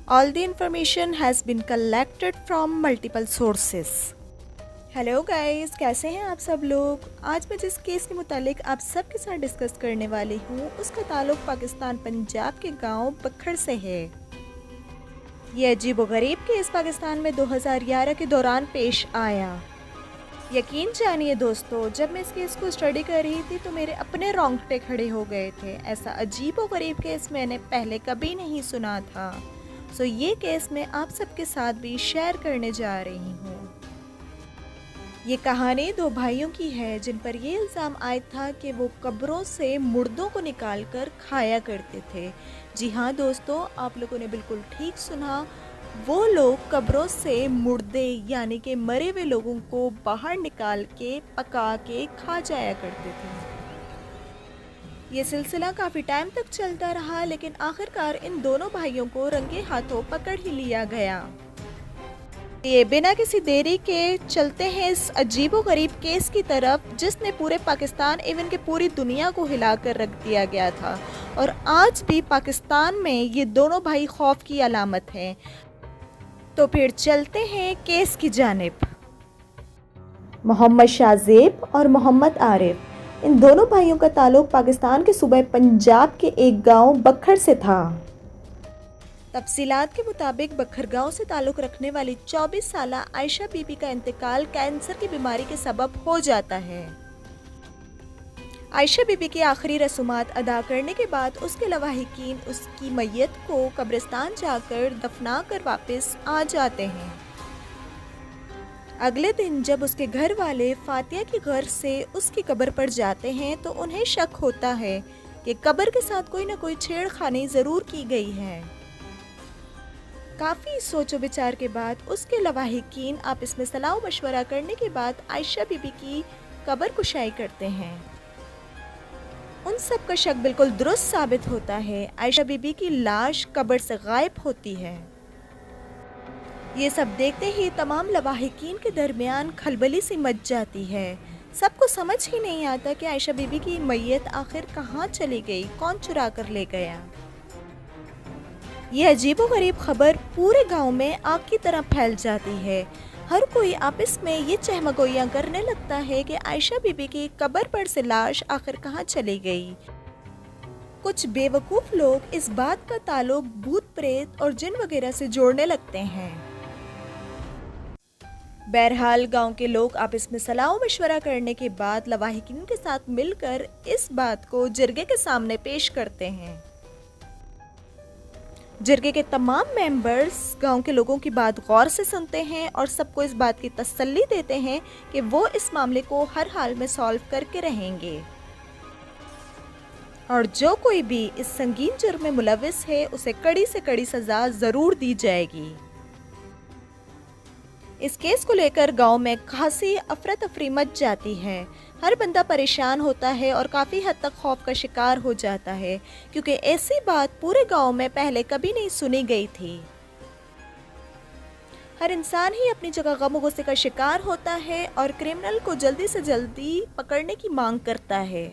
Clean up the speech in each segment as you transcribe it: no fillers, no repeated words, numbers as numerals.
All the information has been collected from multiple sources. Hello guys, कैसे हैं आप सब लोग। आज मैं जिस केस के मुतालिक आप सब के साथ डिस्कस करने वाली हूँ उसका ताल्लुक पाकिस्तान पंजाब के गांव बखर से है। ये अजीब व गरीब केस पाकिस्तान में 2011 के दौरान पेश आया। यकीन जानिए दोस्तों, जब मैं इस केस को स्टडी कर रही थी तो मेरे अपने रोंगटे खड़े हो गए थे। ऐसा अजीब व गरीब केस मैंने पहले कभी नहीं सुना था। सो ये केस मैं आप सबके साथ भी शेयर करने जा रही हूँ। ये कहानी दो भाइयों की है जिन पर ये इल्ज़ाम आया था कि वो कब्रों से मुर्दों को निकालकर खाया करते थे। जी हाँ दोस्तों, आप लोगों ने बिल्कुल ठीक सुना। वो लोग कब्रों से मुर्दे यानी कि मरे हुए लोगों को बाहर निकाल के पका के खा जाया करते थे। ये सिलसिला काफ़ी टाइम तक चलता रहा, लेकिन आखिरकार इन दोनों भाइयों को रंगे हाथों पकड़ ही लिया गया। ये बिना किसी देरी के चलते हैं इस अजीबो गरीब केस की तरफ जिसने पूरे पाकिस्तान इवन के पूरी दुनिया को हिलाकर रख दिया गया था, और आज भी पाकिस्तान में ये दोनों भाई खौफ की अलामत हैं। तो फिर चलते हैं केस की जानिब। मोहम्मद शाहजेब और मोहम्मद आरिफ, इन दोनों भाइयों का ताल्लुक पाकिस्तान के सूबे पंजाब के एक गांव बखर से था। तफसीलात के मुताबिक बखर गांव से ताल्लुक़ रखने वाली 24 साला आयशा बीबी का इंतकाल कैंसर की बीमारी के सबब हो जाता है। आयशा बीबी की आखिरी रसूमात अदा करने के बाद उसके लवाहिकीन उसकी मैयत को कब्रिस्तान जाकर दफना कर वापस आ जाते हैं। अगले दिन जब उसके घर वाले फातिया के घर से उसकी कब्र पर जाते हैं तो उन्हें शक होता है कि कब्र के साथ कोई न कोई छेड़खानी ज़रूर की गई है। काफ़ी सोचो विचार के बाद उसके लवाहिकीन आपस में सलाह मशवरा करने के बाद आयशा बीबी की कब्र कुशाई करते हैं। उन सब का शक बिल्कुल दुरुस्त साबित होता है। आयशा बीबी की लाश कब्र से गायब होती है। ये सब देखते ही तमाम लवाहिकीन के दरमियान खलबली सी मच जाती है। सबको समझ ही नहीं आता कि आयशा बीबी की मैयत आखिर कहाँ चली गई, कौन चुरा कर ले गया। यह अजीबो गरीब खबर पूरे गांव में आग की तरह फैल जाती है। हर कोई आपस में ये चहमगोइयाँ करने लगता है कि आयशा बीबी की कब्र पर से लाश आखिर कहाँ चली गई। कुछ बेवकूफ़ लोग इस बात का ताल्लुक भूत प्रेत और जिन वगैरह से जोड़ने लगते हैं। बहरहाल गांव के लोग आपस में सलाह मशवरा करने के बाद लवाहिकीन के साथ मिलकर इस बात को जिरगे के सामने पेश करते हैं। जिरगे के तमाम मेंबर्स गांव के लोगों की बात गौर से सुनते हैं और सबको इस बात की तसल्ली देते हैं कि वो इस मामले को हर हाल में सॉल्व करके रहेंगे, और जो कोई भी इस संगीन जुर्म में मुलविस है उसे कड़ी से कड़ी सज़ा ज़रूर दी जाएगी। इस केस को लेकर गांव में खासी अफरा तफरी मच जाती है। हर बंदा परेशान होता है और काफ़ी हद तक खौफ का शिकार हो जाता है, क्योंकि ऐसी बात पूरे गांव में पहले कभी नहीं सुनी गई थी। हर इंसान ही अपनी जगह गम और गुस्से का शिकार होता है और क्रिमिनल को जल्दी से जल्दी पकड़ने की मांग करता है।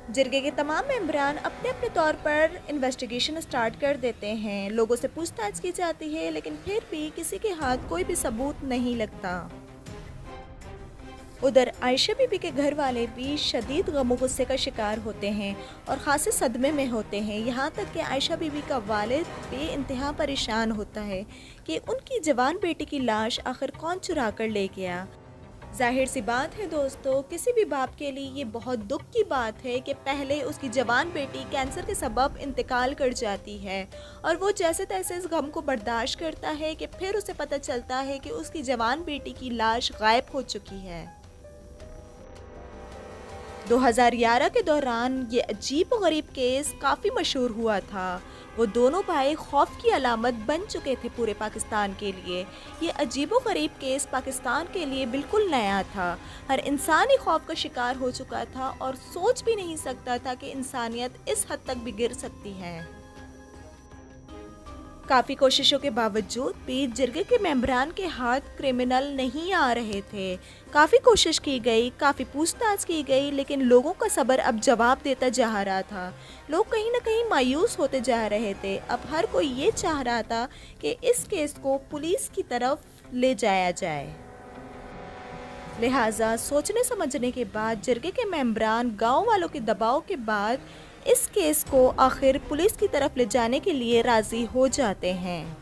जिरगे के तमाम मेंबरान अपने अपने तौर पर इन्वेस्टिगेशन स्टार्ट कर देते हैं। लोगों से पूछताछ की जाती है, लेकिन फिर भी किसी के हाथ कोई भी सबूत नहीं लगता। उधर आयशा बीबी के घर वाले भी शदीद गम और गुस्से का शिकार होते हैं और ख़ासे सदमे में होते हैं। यहाँ तक कि आयशा बीबी का वालिद बेइंतहा परेशान होता है कि उनकी जवान बेटी की लाश आखिर कौन चुरा कर ले गया। जाहिर सी बात है दोस्तों, किसी भी बाप के लिए ये बहुत दुख की बात है कि पहले उसकी जवान बेटी कैंसर के सबब इंतकाल कर जाती है और वो जैसे तैसे इस गम को बर्दाश्त करता है कि फिर उसे पता चलता है कि उसकी जवान बेटी की लाश गायब हो चुकी है। 2011 के दौरान ये अजीब व गरीब केस काफ़ी मशहूर हुआ था। वो दोनों भाई खौफ की अलामत बन चुके थे पूरे पाकिस्तान के लिए। ये अजीब व गरीब केस पाकिस्तान के लिए बिल्कुल नया था। हर इंसान ही खौफ का शिकार हो चुका था और सोच भी नहीं सकता था कि इंसानियत इस हद तक भी गिर सकती है। काफ़ी कोशिशों के बावजूद भी जिरगे के मेंबरान के हाथ क्रिमिनल नहीं आ रहे थे। काफ़ी कोशिश की गई, काफ़ी पूछताछ की गई, लेकिन लोगों का सब्र अब जवाब देता जा रहा था। लोग कहीं ना कहीं मायूस होते जा रहे थे। अब हर कोई ये चाह रहा था कि इस केस को पुलिस की तरफ ले जाया जाए। लिहाजा सोचने समझने के बाद जिरगे के मेंबरान गाँव वालों के दबाव के बाद इस केस को आखिर पुलिस की तरफ ले जाने के लिए राजी हो जाते हैं,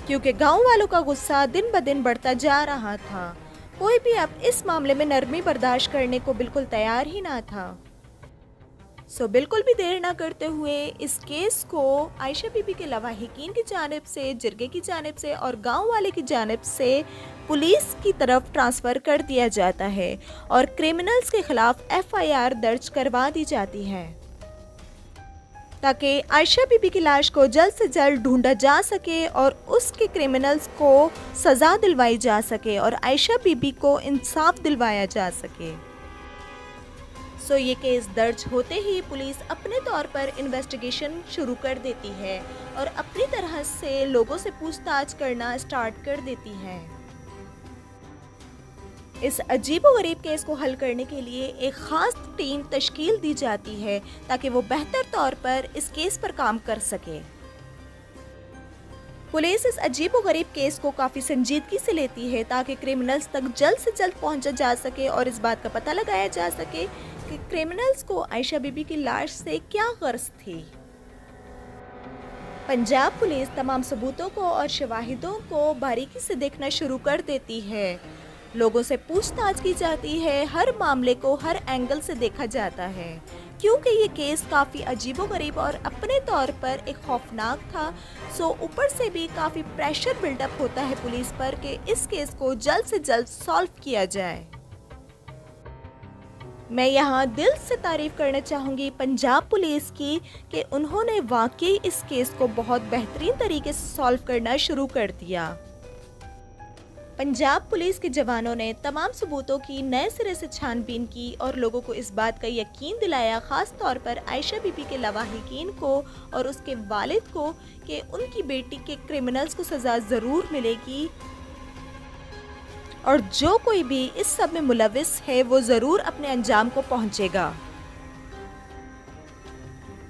क्योंकि गांव वालों का गुस्सा दिन ब दिन बढ़ता जा रहा था। कोई भी अब इस मामले में नरमी बर्दाश्त करने को बिल्कुल तैयार ही ना था। बिल्कुल भी देर ना करते हुए इस केस को आयशा बीबी के लवाहिकीन की जानिब से, जिरगे की जानिब से और गांव वाले की जानिब से पुलिस की तरफ ट्रांसफ़र कर दिया जाता है और क्रिमिनल्स के खिलाफ FIR दर्ज करवा दी जाती है, ताकि आयशा बीबी की लाश को जल्द से जल्द ढूंढा जा सके और उसके क्रिमिनल्स को सज़ा दिलवाई जा सके और आयशा बीबी को इंसाफ दिलवाया जा सके। ये केस दर्ज होते ही पुलिस अपने तौर पर इन्वेस्टिगेशन शुरू कर देती है और अपनी तरह से लोगों से पूछताछ करना स्टार्ट कर देती है। इस अजीबोगरीब केस को हल करने के लिए एक ख़ास टीम तश्कील दी जाती है ताकि वो बेहतर तौर पर इस केस पर काम कर सके। पुलिस इस अजीबोगरीब केस को काफ़ी संजीदगी से लेती है ताकि क्रिमिनल्स तक जल्द से जल्द पहुंचा जा सके और इस बात का पता लगाया जा सके कि क्रिमिनल्स को आयशा बीबी की लाश से क्या गर्ज थी। पंजाब पुलिस तमाम सबूतों को और शवाहिदों को बारीकी से देखना शुरू कर देती है। लोगों से पूछताछ की जाती है, हर मामले को हर एंगल से देखा जाता है, क्योंकि ये केस काफ़ी अजीबोगरीब और अपने तौर पर एक खौफनाक था। ऊपर से भी काफ़ी प्रेशर बिल्डअप होता है पुलिस पर कि इस केस को जल्द से जल्द सॉल्व किया जाए। मैं यहाँ दिल से तारीफ करना चाहूँगी पंजाब पुलिस की कि उन्होंने वाकई इस केस को बहुत बेहतरीन तरीके से सॉल्व करना शुरू कर दिया। पंजाब पुलिस के जवानों ने तमाम सबूतों की नए सिरे से छानबीन की और लोगों को इस बात का यकीन दिलाया, ख़ास तौर पर आयशा बीबी के लवाहिकीन को और उसके वालिद को, कि उनकी बेटी के क्रिमिनल्स को सज़ा ज़रूर मिलेगी और जो कोई भी इस सब में मुलविस है वो ज़रूर अपने अंजाम को पहुंचेगा।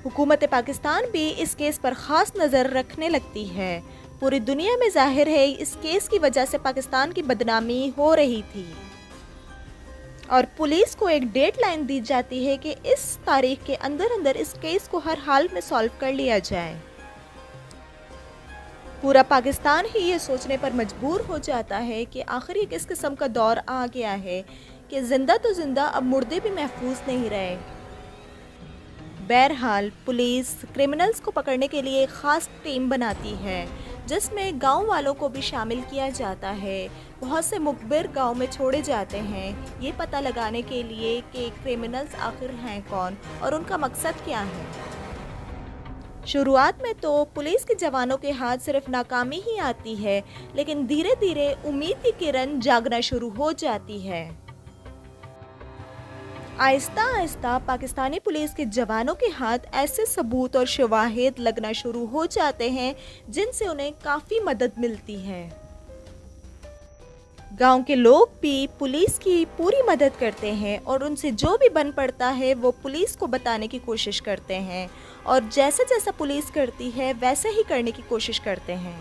हुकूमत पाकिस्तान भी इस केस पर ख़ास नज़र रखने लगती है। पूरी दुनिया में जाहिर है इस केस की वजह से पाकिस्तान की बदनामी हो रही थी और पुलिस को एक डेडलाइन दी जाती है कि इस तारीख के अंदर अंदर इस केस को हर हाल में सॉल्व कर लिया जाए। पूरा पाकिस्तान ही ये सोचने पर मजबूर हो जाता है कि आखिर ये किस किस्म का दौर आ गया है कि जिंदा तो जिंदा, अब मुर्दे भी महफूज नहीं रहे। बहरहाल पुलिस क्रिमिनल्स को पकड़ने के लिए एक ख़ास टीम बनाती है जिसमें गांव वालों को भी शामिल किया जाता है। बहुत से मुखबिर गांव में छोड़े जाते हैं ये पता लगाने के लिए कि क्रिमिनल्स आखिर हैं कौन और उनका मकसद क्या है। शुरुआत में तो पुलिस के जवानों के हाथ सिर्फ नाकामी ही आती है, लेकिन धीरे धीरे उम्मीद की किरण जागना शुरू हो जाती है। आहिस्ता आहिस्ता पाकिस्तानी पुलिस के जवानों के हाथ ऐसे सबूत और शवाहिद लगना शुरू हो जाते हैं जिनसे उन्हें काफ़ी मदद मिलती है। गांव के लोग भी पुलिस की पूरी मदद करते हैं और उनसे जो भी बन पड़ता है वो पुलिस को बताने की कोशिश करते हैं और जैसा जैसा पुलिस करती है वैसे ही करने की कोशिश करते हैं।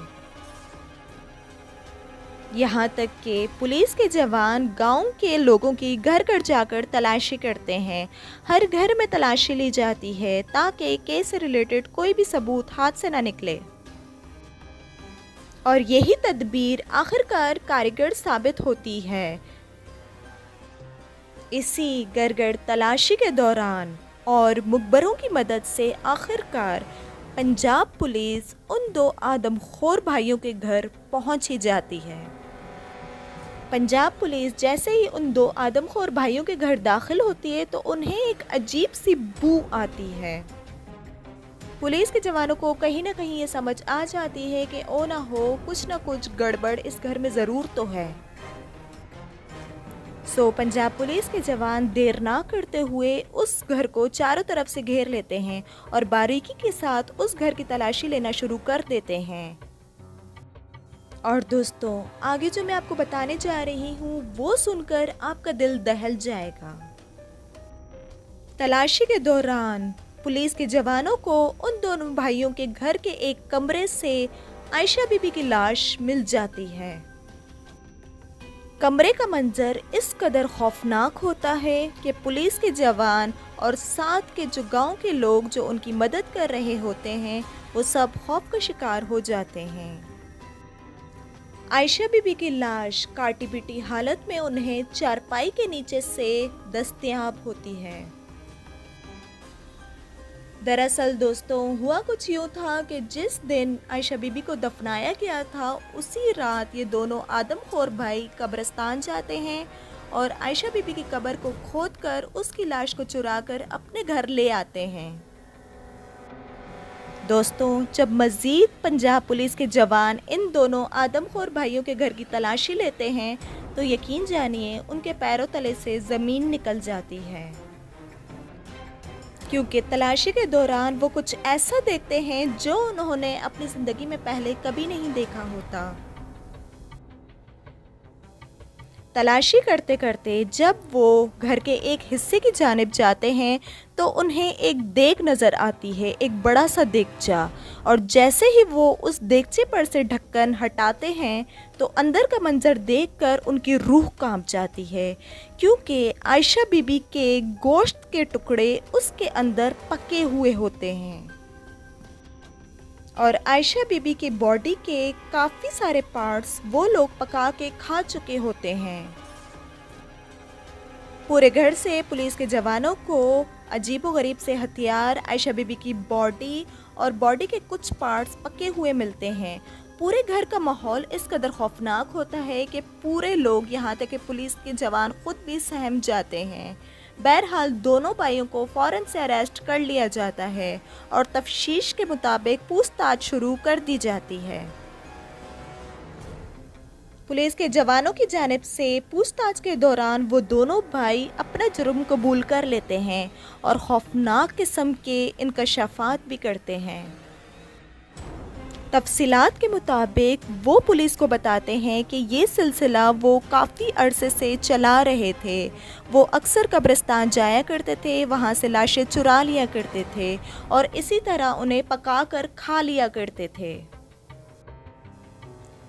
यहाँ तक कि पुलिस के जवान गांव के लोगों की घर घर जाकर तलाशी करते हैं। हर घर में तलाशी ली जाती है ताकि केस से रिलेटेड कोई भी सबूत हाथ से ना निकले और यही तदबीर आखिरकार कारगर साबित होती है। इसी घर घर तलाशी के दौरान और मुखबरों की मदद से आखिरकार पंजाब पुलिस उन दो आदमखोर भाइयों के घर पहुंच ही जाती है। पंजाब पुलिस जैसे ही उन दो आदमखोर भाइयों के घर दाखिल होती है तो उन्हें एक अजीब सी बू आती है। पुलिस के जवानों को कहीं ना कहीं ये समझ आ जाती है कि ओ ना कुछ गड़बड़ इस घर में ज़रूर तो है। पंजाब पुलिस के जवान देर ना करते हुए उस घर को चारों तरफ से घेर लेते हैं और बारीकी के साथ उस घर की तलाशी लेना शुरू कर देते हैं। और दोस्तों, आगे जो मैं आपको बताने जा रही हूँ वो सुनकर आपका दिल दहल जाएगा। तलाशी के दौरान पुलिस के जवानों को उन दोनों भाइयों के घर के एक कमरे से आयशा बीबी की लाश मिल जाती है। कमरे का मंजर इस कदर खौफनाक होता है कि पुलिस के जवान और साथ के जो गांव के लोग जो उनकी मदद कर रहे होते हैं वो सब खौफ का शिकार हो जाते हैं। आयशा बीबी की लाश काटी पीटी हालत में उन्हें चारपाई के नीचे से दस्तयाब होती है। दरअसल दोस्तों, हुआ कुछ यूँ था कि जिस दिन आयशा बीबी को दफनाया गया था उसी रात ये दोनों आदमखोर भाई कब्रिस्तान जाते हैं और आयशा बीबी की कब्र को खोदकर उसकी लाश को चुराकर अपने घर ले आते हैं। दोस्तों, जब मज़ीद पंजाब पुलिस के जवान इन दोनों आदमखोर भाइयों के घर की तलाशी लेते हैं तो यकीन जानिए उनके पैरों तले से ज़मीन निकल जाती है, क्योंकि तलाशी के दौरान वो कुछ ऐसा देखते हैं जो उन्होंने अपनी ज़िंदगी में पहले कभी नहीं देखा होता। तलाशी करते करते जब वो घर के एक हिस्से की जानिब जाते हैं तो उन्हें एक देग नज़र आती है, एक बड़ा सा देगचा, और जैसे ही वो उस देगचे पर से ढक्कन हटाते हैं तो अंदर का मंजर देखकर उनकी रूह कांप जाती है, क्योंकि आयशा बीबी के गोश्त के टुकड़े उसके अंदर पके हुए होते हैं और आयशा बीबी की बॉडी के काफ़ी सारे पार्ट्स वो लोग पका के खा चुके होते हैं। पूरे घर से पुलिस के जवानों को अजीबोगरीब से हथियार, आयशा बीबी की बॉडी और बॉडी के कुछ पार्ट्स पके हुए मिलते हैं। पूरे घर का माहौल इस कदर खौफनाक होता है कि पूरे लोग, यहाँ तक कि पुलिस के जवान खुद भी सहम जाते हैं। बहरहाल दोनों भाइयों को फ़ौरन से अरेस्ट कर लिया जाता है और तफ्तीश के मुताबिक पूछताछ शुरू कर दी जाती है। पुलिस के जवानों की जानिब से पूछताछ के दौरान वो दोनों भाई अपना जुर्म कबूल कर लेते हैं और खौफनाक किस्म के इंकशाफात भी करते हैं। तफसीलात के मुताबिक वो पुलिस को बताते हैं कि ये सिलसिला वो काफ़ी अरसे से चला रहे थे। वो अक्सर कब्रिस्तान जाया करते थे, वहाँ से लाशें चुरा लिया करते थे और इसी तरह उन्हें पका कर खा लिया करते थे।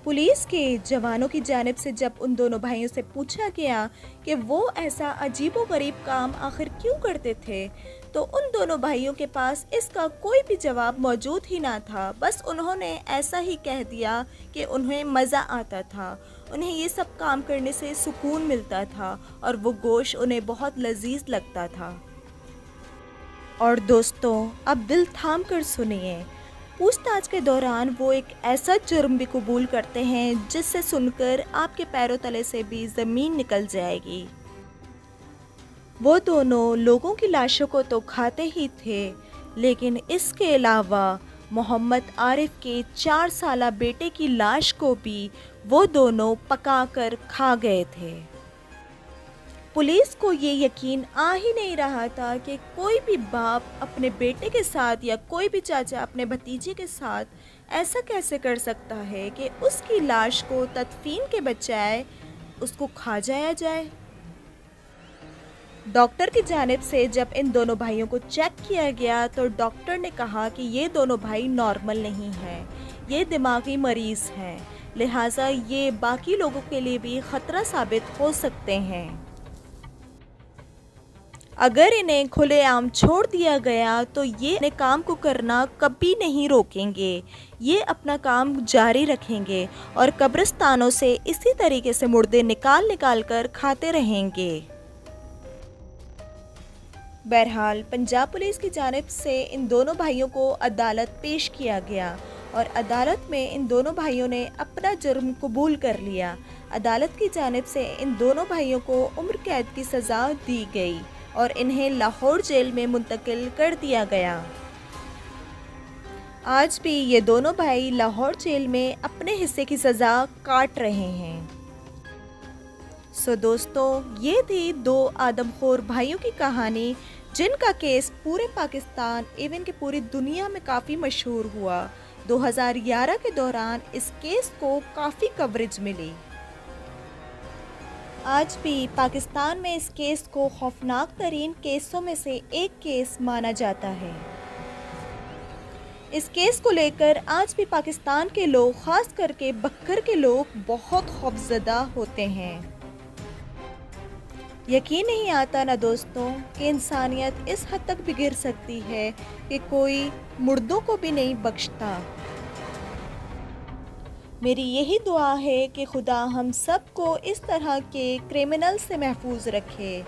पुलिस के जवानों की जानिब से जब उन दोनों भाइयों से पूछा गया कि वो ऐसा अजीबोगरीब काम आखिर क्यों करते थे, तो उन दोनों भाइयों के पास इसका कोई भी जवाब मौजूद ही ना था। बस उन्होंने ऐसा ही कह दिया कि उन्हें मज़ा आता था, उन्हें ये सब काम करने से सुकून मिलता था और वो गोश्त उन्हें बहुत लजीज लगता था। और दोस्तों, अब दिल थाम कर सुनिए, पूछताछ के दौरान वो एक ऐसा जुर्म भी कबूल करते हैं जिससे सुनकर आपके पैरों तले से भी ज़मीन निकल जाएगी। वो दोनों लोगों की लाशों को तो खाते ही थे, लेकिन इसके अलावा मोहम्मद आरिफ के 4 साला बेटे की लाश को भी वो दोनों पकाकर खा गए थे। पुलिस को ये यकीन आ ही नहीं रहा था कि कोई भी बाप अपने बेटे के साथ या कोई भी चाचा अपने भतीजे के साथ ऐसा कैसे कर सकता है कि उसकी लाश को तदफीन के बजाय उसको खा जाया जाए। डॉक्टर की जानिब से जब इन दोनों भाइयों को चेक किया गया तो डॉक्टर ने कहा कि ये दोनों भाई नॉर्मल नहीं हैं, ये दिमागी मरीज़ हैं, लिहाजा ये बाकी लोगों के लिए भी ख़तरा साबित हो सकते हैं। अगर इन्हें खुलेआम छोड़ दिया गया तो ये अपने काम को करना कभी नहीं रोकेंगे, ये अपना काम जारी रखेंगे और कब्रिस्तानों से इसी तरीके से मुर्दे निकाल कर खाते रहेंगे। बहरहाल पंजाब पुलिस की जानिब से इन दोनों भाइयों को अदालत पेश किया गया और अदालत में इन दोनों भाइयों ने अपना जुर्म कबूल कर लिया। अदालत की जानिब से इन दोनों भाइयों को उम्र कैद की सज़ा दी गई और इन्हें लाहौर जेल में मुंतकिल कर दिया गया। आज भी ये दोनों भाई लाहौर जेल में अपने हिस्से की सज़ा काट रहे हैं। दोस्तों, ये थी दो आदमखोर भाइयों की कहानी जिनका केस पूरे पाकिस्तान इवन कि पूरी दुनिया में काफ़ी मशहूर हुआ। 2011 के दौरान इस केस को काफ़ी कवरेज मिली। आज भी पाकिस्तान में इस केस को खौफनाक तरीन केसों में से एक केस माना जाता है। इस केस को लेकर आज भी पाकिस्तान के लोग, खास करके बक्कर के लोग, बहुत खौफजदा होते हैं। यकीन नहीं आता ना दोस्तों कि इंसानियत इस हद तक भी गिर सकती है कि कोई मुर्दों को भी नहीं बख्शता। मेरी यही दुआ है कि खुदा हम सबको इस तरह के क्रिमिनल से महफूज रखे,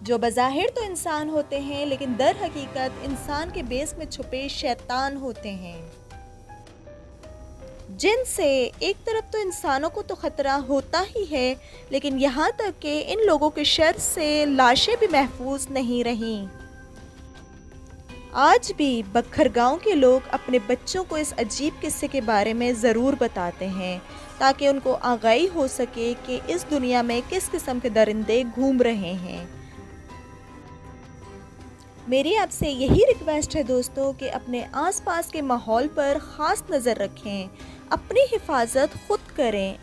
जो बज़ाहिर तो इंसान होते हैं लेकिन दर हकीकत इंसान के बेस में छुपे शैतान होते हैं, जिनसे एक तरफ तो इंसानों को तो ख़तरा होता ही है, लेकिन यहाँ तक कि इन लोगों के शर से लाशें भी महफूज नहीं रहीं। आज भी बक्खर गांव के लोग अपने बच्चों को इस अजीब किस्से के बारे में ज़रूर बताते हैं, ताकि उनको आगाही हो सके कि इस दुनिया में किस किस्म के दरिंदे घूम रहे हैं। मेरी आपसे यही रिक्वेस्ट है दोस्तों कि अपने आसपास के माहौल पर ख़ास नज़र रखें, अपनी हिफाजत खुद करें,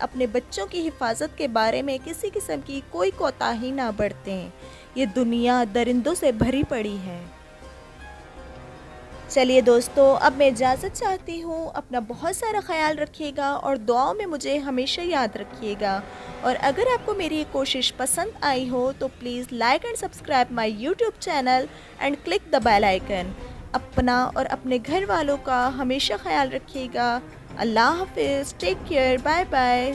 अपने बच्चों की हिफाजत के बारे में किसी किस्म की कोई कोताही ना बरतें। ये दुनिया दरिंदों से भरी पड़ी है। चलिए दोस्तों, अब मैं इजाज़त चाहती हूँ। अपना बहुत सारा ख्याल रखिएगा और दुआओं में मुझे हमेशा याद रखिएगा। और अगर आपको मेरी ये कोशिश पसंद आई हो तो please like and subscribe my YouTube channel and click the bell icon. अपना और अपने घर वालों का हमेशा ख्याल रखिएगा। अल्लाह हाफिज़, टेक केयर, बाय बाय।